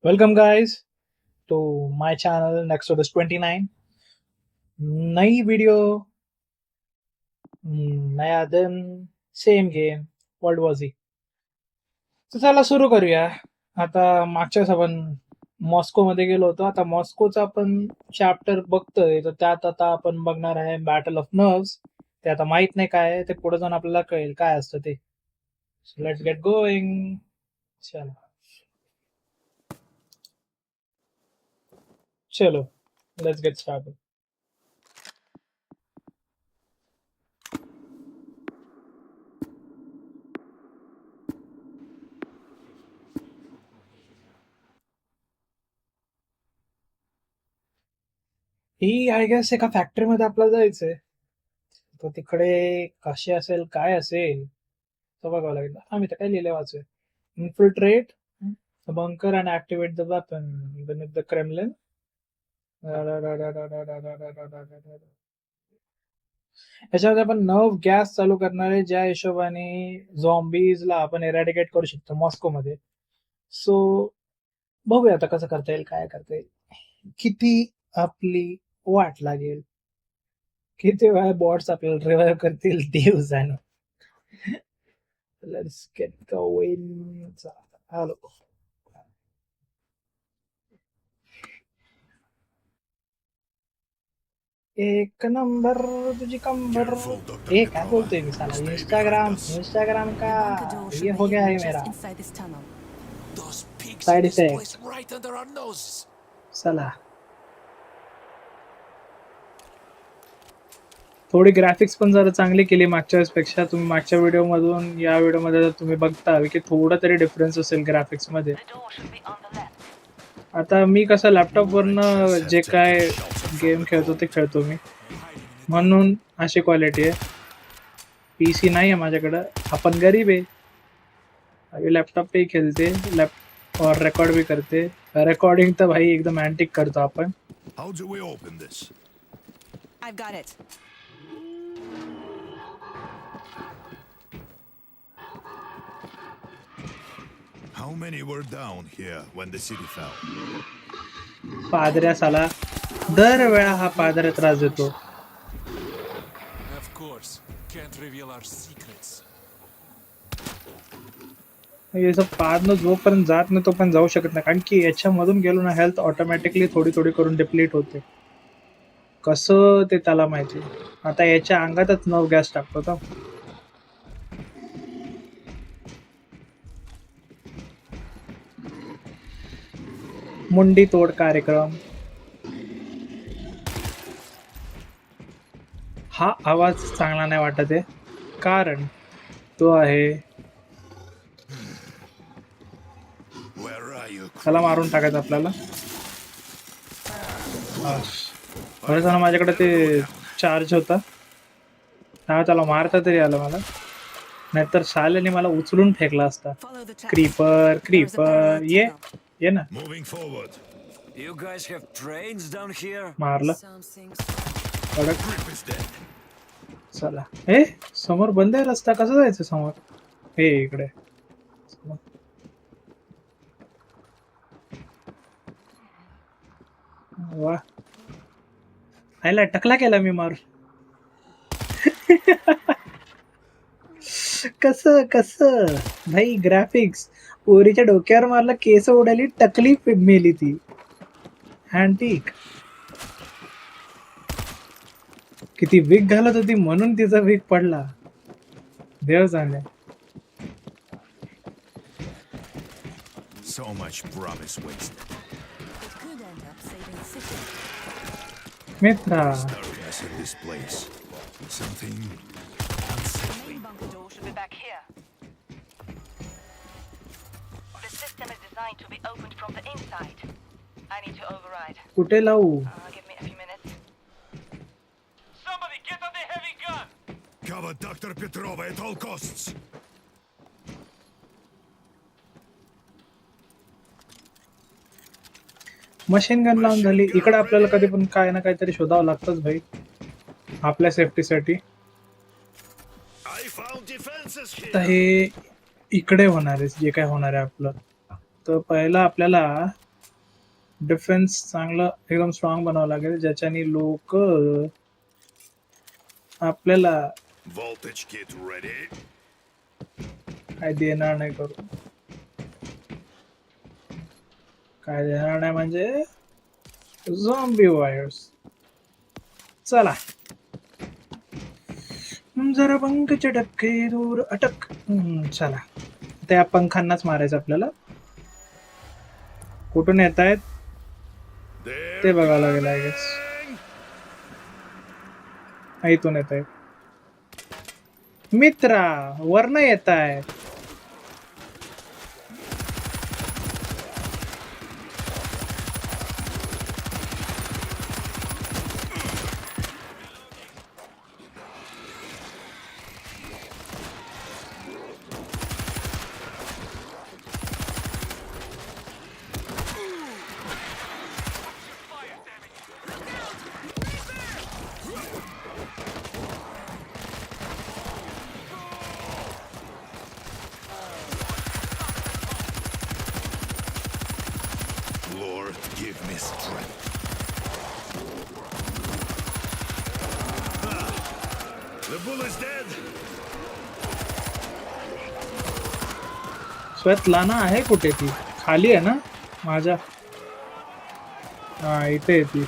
Welcome, guys, to my channel Nexodus 29. नई video, नया दिन, same game, world war Z. तर चला सुरू करूया. आता मागच्याच आपण मॉस्कोमध्ये गेलो होतो. आता मॉस्कोचा आपण चॅप्टर बघतोय, तर त्यात आता आपण बघणार आहे बॅटल ऑफ नर्व्स. ते आता माहित नाही काय आहे, ते पुढे जाऊन आपल्याला कळेल काय असतं ते. Let's get going. चला चलो, लेट्स गेट स्टार्टेड. ही आय गेस एका फॅक्टरीमध्ये आपल्याला जायचंय. तर तिकडे कशी असेल काय असेल तर बघावं लागेल. मी तर काय लिहिलंय वाचूया. Infiltrate bunker and activate the weapon beneath the Kremlin. याच्यामध्ये आपण नर्व गॅस चालू करणार आहे, ज्या हिशोबाने झॉम्बीजला आपण एरॅडिकेट करू शकतो मॉस्कोमध्ये. सो बघूया आता कसं करता येईल, काय करता येईल, किती आपली वाट लागेल, किती वेळा बॉट्स आपल्याला रिवाइव्ह करतील देव जाणं. Let's get going. हॅलो, एक नंबर तुझी कंबर. ए काय बोलतोय मी साला. इंस्टाग्राम का ये हो गया है मेरा साइड इफेक्ट साला. थोडी ग्राफिक्स पण जरा चांगली केली मागच्या पेक्षा. तुम्ही मागच्या व्हिडिओ मधून या व्हिडिओ मध्ये तुम्ही बघता की थोडा तरी डिफरन्स असेल ग्राफिक्स मध्ये. आता मी कसं लॅपटॉप वरनं जे काय गेम खेळतो ते खेळतो मी, म्हणून अशी क्वालिटी आहे. पीसी नाही आहे माझ्याकडं, आपण गरीब आहे. अभी लॅपटॉप पे ही खेलते और रिकॉर्ड भी करते. रिकॉर्डिंग तर भाई एकदम अँटिक करतो आपण. How do we open this? I've got it. How many were down here when the city fell? पादऱ्या साला दरवेळा हा पादऱ्या त्रास देतो. Of course, can't reveal our secrets. याचं पादनं जोपर्यंत जात नाही तोपर्यंत जाऊ शकत नाही, कारण की याच्यामधून गेलो ना हेल्थ ऑटोमॅटिकली थोडी थोडी करून डिप्लीट होते. कसं ते त्याला माहिती. आता याच्या अंगातच नव गॅस टाकतो तो. मुंडी तोड कार्यक्रम. हा आवाज चांगला नाही वाटत आहे, कारण तो आहे Where are you? त्याला मारून टाकायचं आपल्याला. बरं झालं माझ्याकडे ते चार्ज होता, हा त्याला मारता तरी आलं मला, नाहीतर साल्याने मला उचलून फेकला असता. Follow the track. Creeper There's a creeper parallel ये tunnel. ये ना. Moving forward. You guys have trains down here? मारलं Something. कडक. Grip is dead. चला. ए समोर बंद आहे रस्ता, कसं जायचं समोर. हे इकडे चला. वा, आयला टकला केला मी मार. कस कस भाई ग्राफिक्स. पोरीच्या डोक्यावर मारला, केस उडाली, टकली मेली ती. अँटिक किती वीक घालत होती म्हणून तिचा वीक पडला. देव जाणे. So much promise wasted. It could end up saving the city. मित्रा Darkness in this place. Something The unsettling. main bunker door should be back here. The system is designed to be opened from the inside. I need to override. कुठे लावू. Give me a few minutes. Somebody get on the heavy gun! Cover Dr. Petrova at all costs. Machine gun लावून झाली. इकडे आपल्याला कधी पण काय ना काहीतरी शोधावं लागतंच भाई आपल्या सेफ्टीसाठी. I found defenses तर here. हे इकडे होणार आहे जे काय होणार आहे आपलं. तर पहिला आपल्याला डिफेन्स चांगलं एकदम स्ट्रॉंग बनावं लागेल ज्याच्याने लोक आपल्याला Voltage kit ready. काय देणार नाही करू. काय देणार नाही म्हणजे झॉम्बी वायर्स. चला जरा पंख चटके दूर अटक. चला त्या पंखांनाच मारायचं आपल्याला. कुठून येत आहेत They're ते बघावं लागेल आय गेस. इथून येत आहेत मित्रा वरनं येत आहेत. Lord, give me strength. The bull is dead. Svetlana आहे कुठे ती? खाली आहे ना माझ्या. हा इथे आहे ती.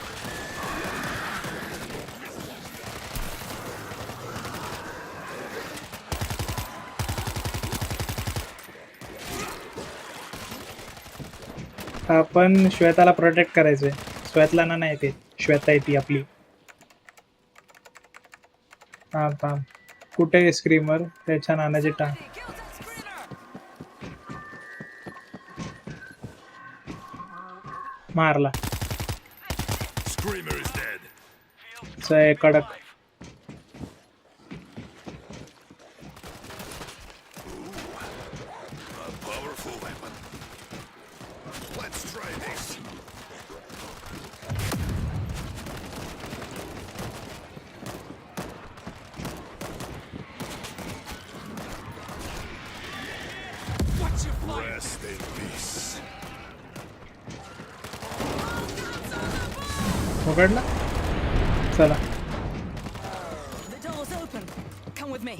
आपण श्वेताला प्रोटेक्ट करायचंय. स्वेतलाना नाही ते श्वेता आहे ती आपली. हा थांब कुठे स्क्रीमर त्याच्या नानाची टांग. मारला. Screamer is dead. जय कडक. A powerful weapon. Let's try this. Rest in peace. पकडला. चला The door's open. Come with me.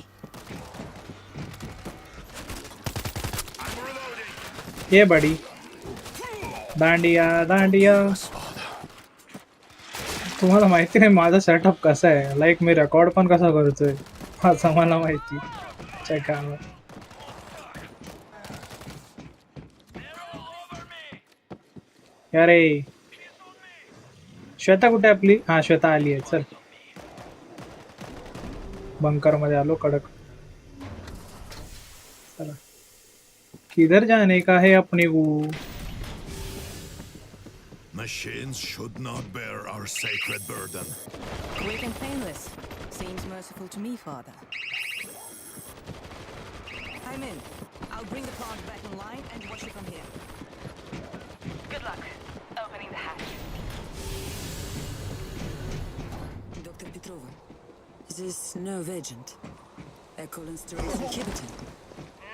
I'm reloading. ये बडी. दांडिया दांडिया. तुम्हाला माहिती नाही माझा सेटअप कसा आहे. लाईक मी रेकॉर्ड पण कसा करतोय असं मला माहिती. चेक करा. अरे श्वेता कुठे आपली? हा श्वेता आली आहे. चल बंकर मध्ये आलो कडक. चला किधर जाने का है अपने को? Machines should not bear our sacred burden. Quick and painless. Seems merciful to me, Father. I'm in. I'll bring the plant back in line and watch it from here. Good luck opening the hatch. Dr. Petrova, this nerve agent, a cholesterol inhibitor.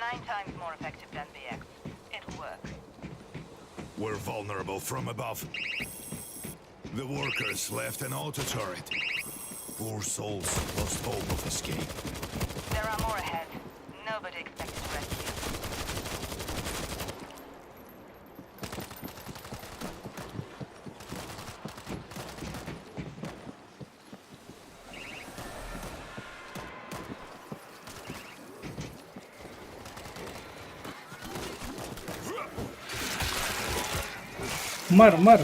9 times more effective than BX. It'll work. We're vulnerable from above. The workers left an auto turret. Poor souls lost hope of escape. There are more ahead. Nobody expected to rescue. मर मर.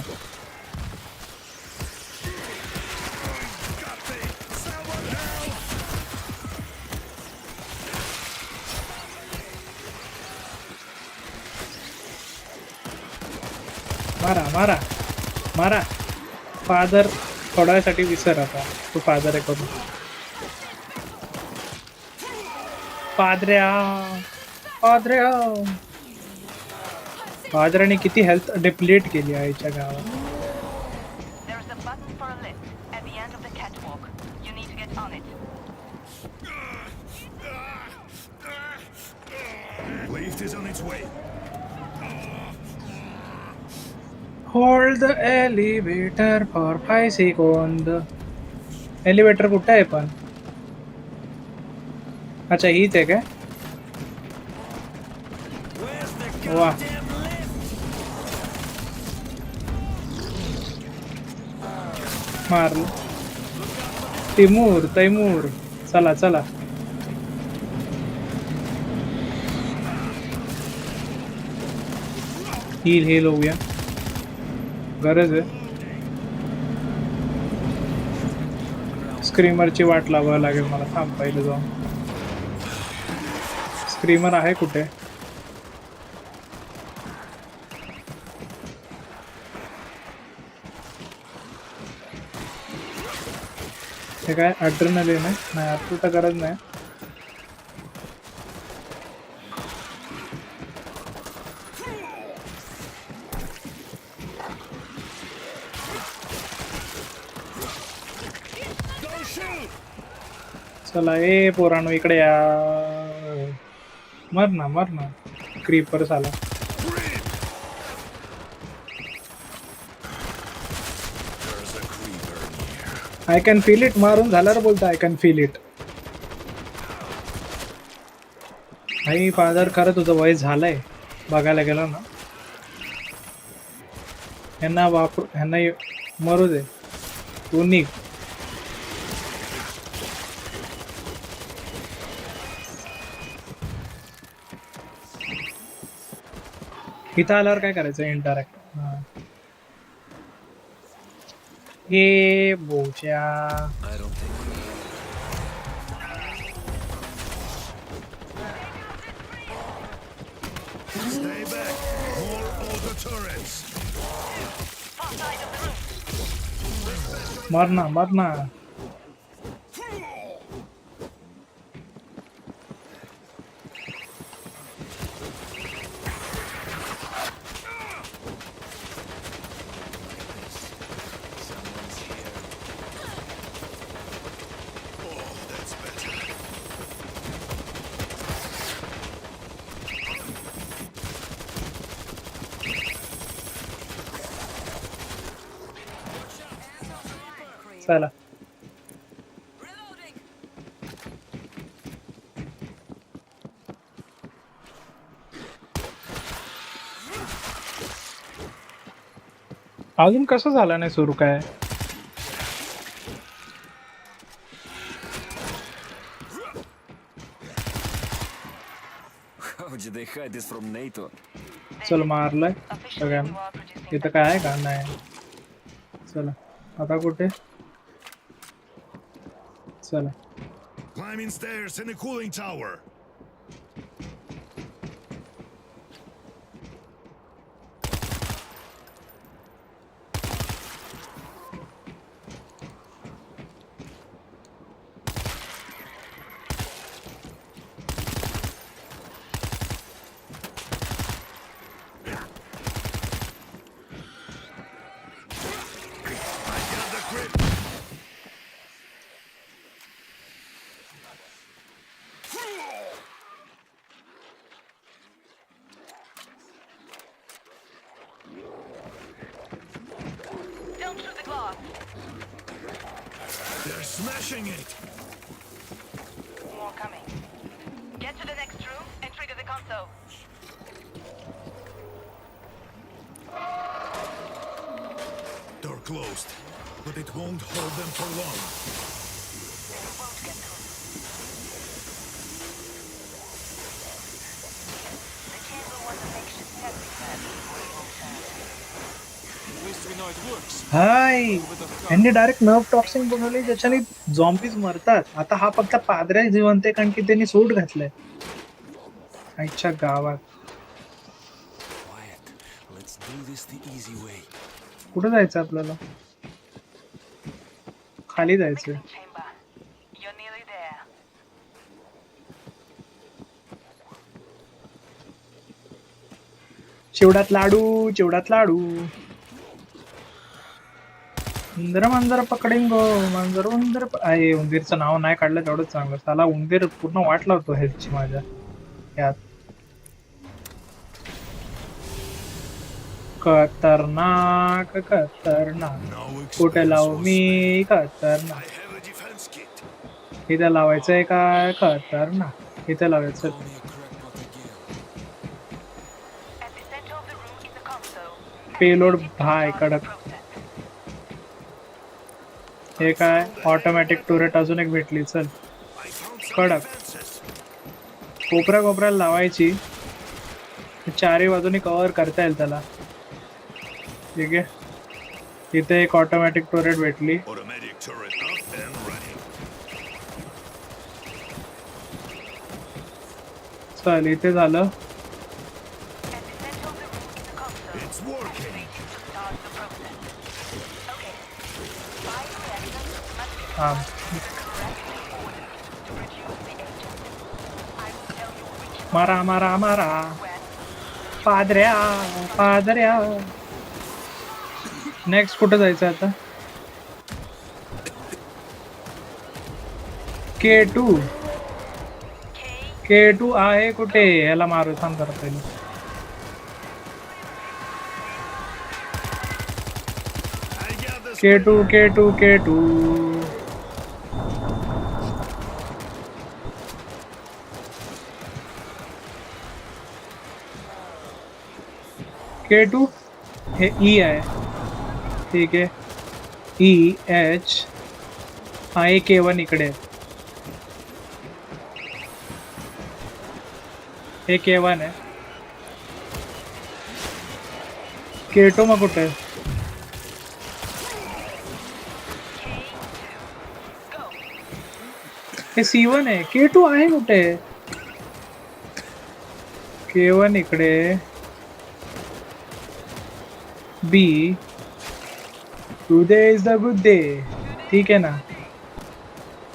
मारा मारा मारा. Father थोड्या वेळासाठी विसर आता. तू father आहे करून. पादऱ्या पादऱ्या. पादऱ्याने किती हेल्थ डिप्लीट केली आहे आईच्या गावात. There is a button for a lift at the end of the catwalk. You need to get on it. Lift is on its way. Hold the elevator for 5 second. Elevator कुठे आहे पण? अच्छा हीच आहे काय? Where's the Wow. goddamn lift? मारलं. तैमूर चला चला. हील होऊया, गरज आहे. स्क्रीमरची वाट लावावी लागेल मला. थांब पहिले जाऊन. स्क्रीमर आहे कुठे? हे काय ॲड्रेनलिन आहे? नाही आता तर गरज नाही. चला ए पोरांनो इकडे या. मर ना क्रीपर आला. There's a creeper near. I can feel it. मारून झाल्यावर बोलतो आय कॅन फील इट. नाही फादर खरं तुझं वय झालंय बघायला गेलं ना. ह्यांना मरू दे. तू निघ. इथं आल्यावर काय करायचं? इंटरॅक्ट. हे बोच्या. I don't think. Stay back. More auto turrets. Far side of the room. मरना. Oh, that's better. चला. Reloading. अजून कसं झालं नाही सुरू काय? How did they hide this from NATO? चल मारलंय Officially, सगळ्यांना. you are producing इथं काय आहे का? नाही. चला आता कुठे? चला. Climbing stairs in the cooling tower. I got the grip. Don't shoot the glass. They're smashing it. More coming. Get to the next room and trigger the console. Door closed, but it won't hold them for long. They won't get through. The chamber was a makeshift testing pad before it all turned. At least we know it works. High. With a यांनी direct nerve toxin बनवले ज्याच्याने zombies मरतात. आता हा फक्त पादऱ्या जिवंत आहे कारण की त्यांनी सूट घातलंय. आईच्या गावात. Quiet. Let's do this the easy way. कुठं जायचं आपल्याला? खाली जायचं. Mixing chamber. You're nearly there. चिवडात लाडू. उंदर पकडेंगो. आहे उंदीरचं नाव नाही काढलं तेवढंच चांगलं. साला उंदीर पूर्ण वाट लावतो हेल्थची माझ्या यात. खतरनाक खतरनाक. No कुठे expense लावू was मी spared. खतरनाक. I have a defense kit. इथे लावायचंय काय खतरनाक. इथे लावायचं. Call me a crackpot again. At the center of the room is a console. Payload Activate it to भाय start the कडक. process. हे काय ऑटोमॅटिक टुरेट अजून एक भेटली. चल I found some कडक. defenses. कोपऱ्याला लावायची. चारही बाजूनी कव्हर करता येईल त्याला. ठीक आहे. इथे एक ऑटोमॅटिक टुरेट भेटली. Automatic turret up and running. चल इथे झालं. At the center of the room is a console. It's working. Activate it to start the process. Okay. 5 reactors must be हा correctly ordered to produce the agent. I will tell you which मारा मारा मारा. when. पादऱ्या पादऱ्या. Next कुठं जायचं आता? K2 K. K2 आहे कुठे? याला मारू थांब जरा पहिले. I got this. K2 K2 हे E आहे. ठीक आहे. EH आहे. K1 इकडे आहे. हे K1 आहे. K2 मग कुठे आहे? Go. हे C1 आहे. K2 आहे कुठे? K1 इकडे. B today is the good day. ठीक आहे ना.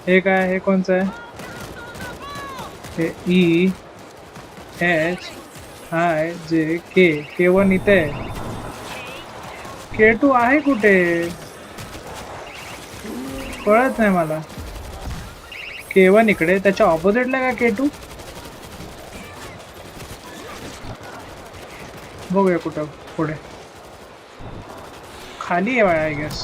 हे काय? हे कोणचं आहे? हे E H I J K. K1 इथे आहे. K2 आहे कुठे? कळत नाही मला. K1 इकडे. त्याच्या ऑपोजिटला का K2? बघूया कुठं पुढे. खाली आहे आय गेस.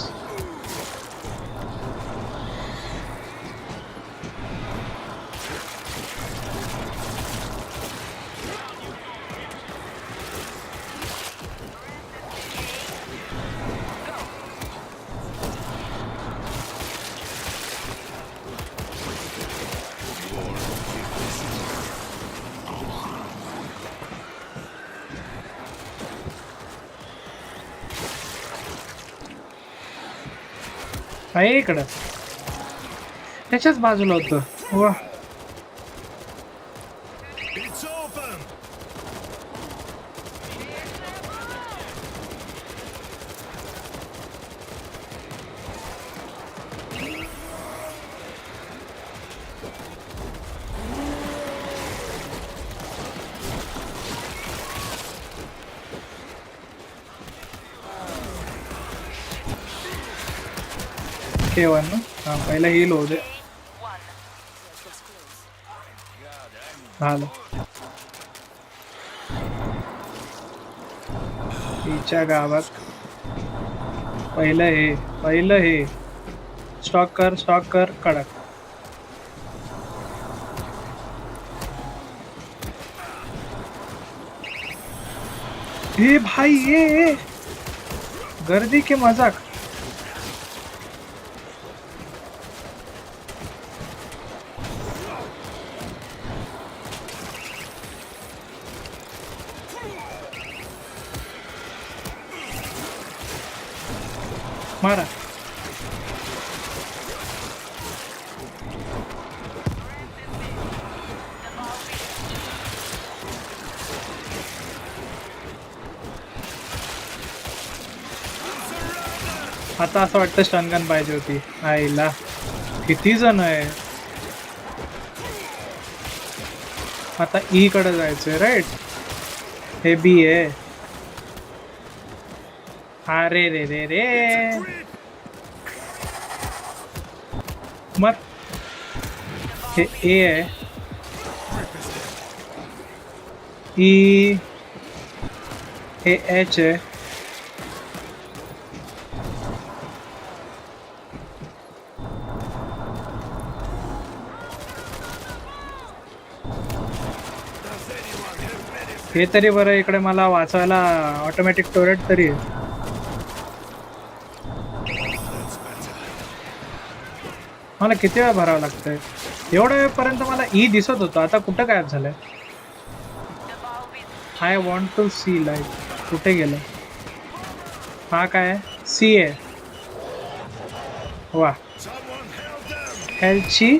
आहे इकडं. त्याच्याच बाजूला होतं. वा It's open. K1 ना. हां पहिला हील होऊ दे. K1. झालं. तिच्या गावात पहिलं हे स्टॉक कर कडक. हे भाई ये गर्दी के मजाक. मारा. आता असं वाटतं स्टनगन पाहिजे होती. आईला किती जण आहे. आता ई कडे जायचंय राईट. हे बी आहे. अरे रे रे रे मर. हे ए आहे. ई हे एच आहे. हे तरी बरं, इकडे मला वाचायला ऑटोमॅटिक टोरेट तरी आहे. मला किती वेळा भरावं लागतंय? एवढ्या वेळपर्यंत मला ई दिसत होतं, आता कुठं गायब झालंय? I want to see like. कुठे गेलं? हा काय सी आहे? वा, Someone help them! हेल्थची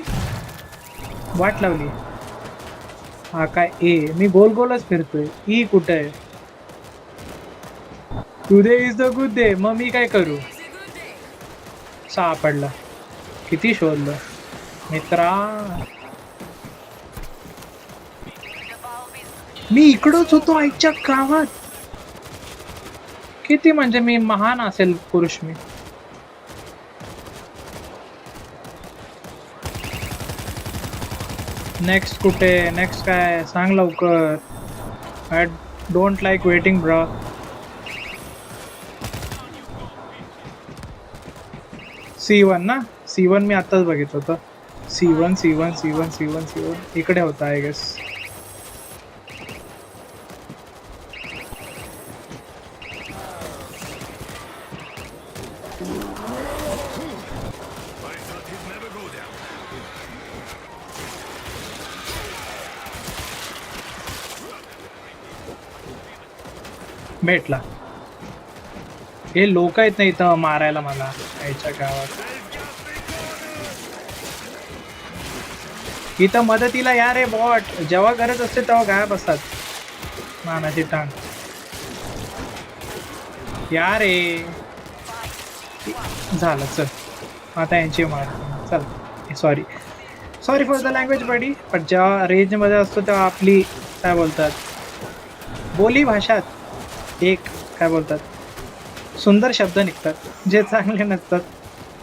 वाट लावली. हा काय ए? मी गोल गोलच फिरतोय. ई कुठे आहे? Today is the good day. मग मी काय करू? सापडला. किती शोधलं मित्रा. मी इकडंच होतो आईच्या गावात. किती म्हणजे मी महान असेल पुरुष मी. नेक्स्ट कुठे? नेक्स्ट काय सांग लवकर. I don't like waiting bro. C1 ना? C1 मी आत्ताच बघितलं होतं. C1 इकडे होता I guess. I thought he'd never go down. भेटला. हे लोक आहेत ना इथं मारायला मला याच्या गावात. इथं मदतीला या रे बॉट. जेव्हा गरज असते तेव्हा गायब असतात. मानाची टांग या रे. झालं चल आता यांची मार. चल सॉरी फॉर द लँग्वेज बडी. पण जेव्हा रेंजमध्ये असतो तेव्हा आपली काय बोलतात बोली भाषात एक काय बोलतात सुंदर शब्द निघतात जे चांगले नसतात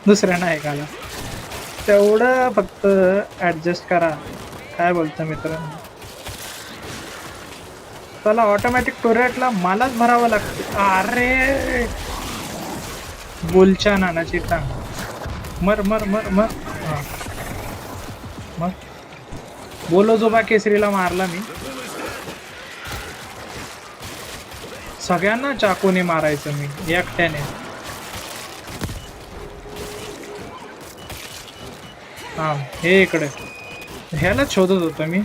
दुसऱ्यांना ऐकायला. तेवढं फक्त ॲडजस्ट करा. काय बोलतं मित्रांनो. त्याला ऑटोमॅटिक टोरेटला मलाच भरावं लागतं. अरे बोलच्या नानाची टांग. मर मर मर मर. हां मग बोलो जोबा केसरीला मारला मी. सगळ्यांना चाकूने मारायचं मी एकट्याने. हा हे इकडे ह्यालाच शोधत होतो मी.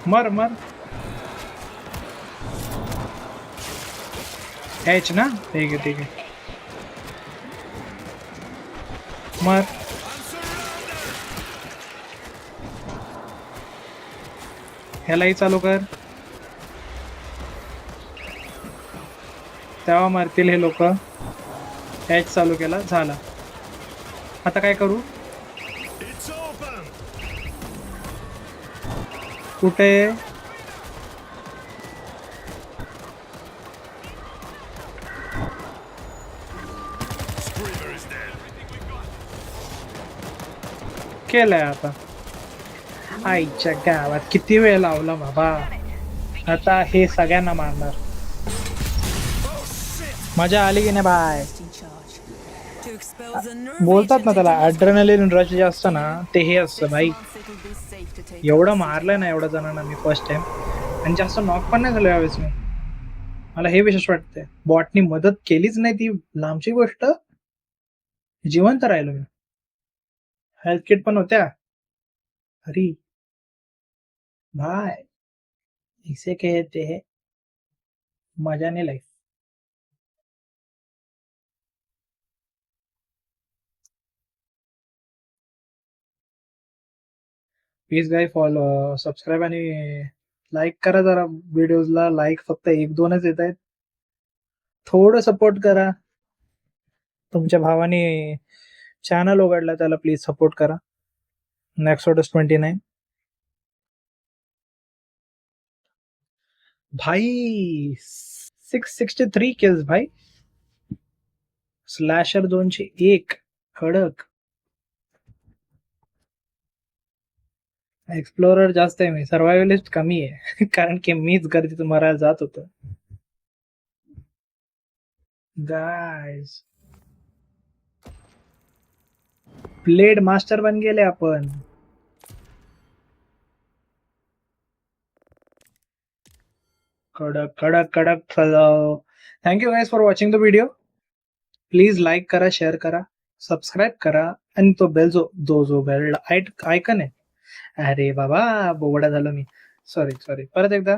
मर मर. एच ना? ठीक आहे मर. ह्यालाही चालू कर. तेव्हा मरतील हे लोक. एच चालू केला झाला. आता काय करू? It's open! कुठे? Screamer is dead. केलंय आता. आईच्या गावात किती वेळ लावला बाबा. आता हे सगळ्यांना मारणार. मजा आली की नाही bye. In charge. To expel the nerve बोलतात ना agent त्याला into ॲड्रेनलिन रश जे असतं ना ते हे असतं 6 भाई. months it'll be safe to take एवढं मारलंय ना एवढ्या जणांना मी फर्स्ट टाइम. आणि जास्त नॉक पण नाही झालं यावेळेस मी. मला हे विशेष वाटतंय. बॉटनी मदत केलीच नाही ती लांबची गोष्ट. जिवंत राहिलो मी. हेल्थ किट पण होत्या. अरे भाई इसे कहते हैं मजाने life. Please guys follow subscribe आणि लाईक करा जरा. व्हिडिओजला लाईक फक्त 1-2च येत आहेत. थोडं सपोर्ट करा. तुमच्या भावाने चॅनल उघडला त्याला प्लीज सपोर्ट करा. नेक्सोडस 29 भाई 663 किल्स भाई. स्लॅशर 201 कडक. एक्सप्लोरर जास्त आहे मी. सर्वायवलिस्ट कमी आहे कारण की मीच गर्दीत मरायला जात होतो. गाइस ब्लेड मास्टर बन गेले आपण. कडक कडक कडक thank you guys for watching the video. Please like करा, शेअर करा, सबस्क्राईब करा आणि तो बेल जो बेल आयकन आहे, अरे बाबा बोबडा झालो मी, सॉरी परत एकदा.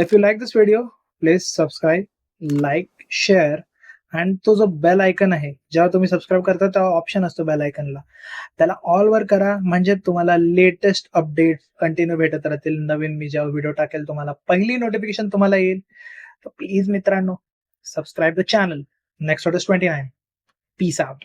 If you like this video please subscribe, like, share आणि तो जो बेल आयकन आहे, जेव्हा तुम्ही सबस्क्राईब करता तेव्हा ऑप्शन असतो बेल आयकनला, त्याला ऑल वर करा म्हणजे तुम्हाला लेटेस्ट अपडेट कंटिन्यू भेटत राहतील. नवीन मी जेव्हा व्हिडिओ टाकेल तुम्हाला पहिली नोटिफिकेशन तुम्हाला येईल. तर प्लीज मित्रांनो subscribe the channel. Next order 29. Peace out.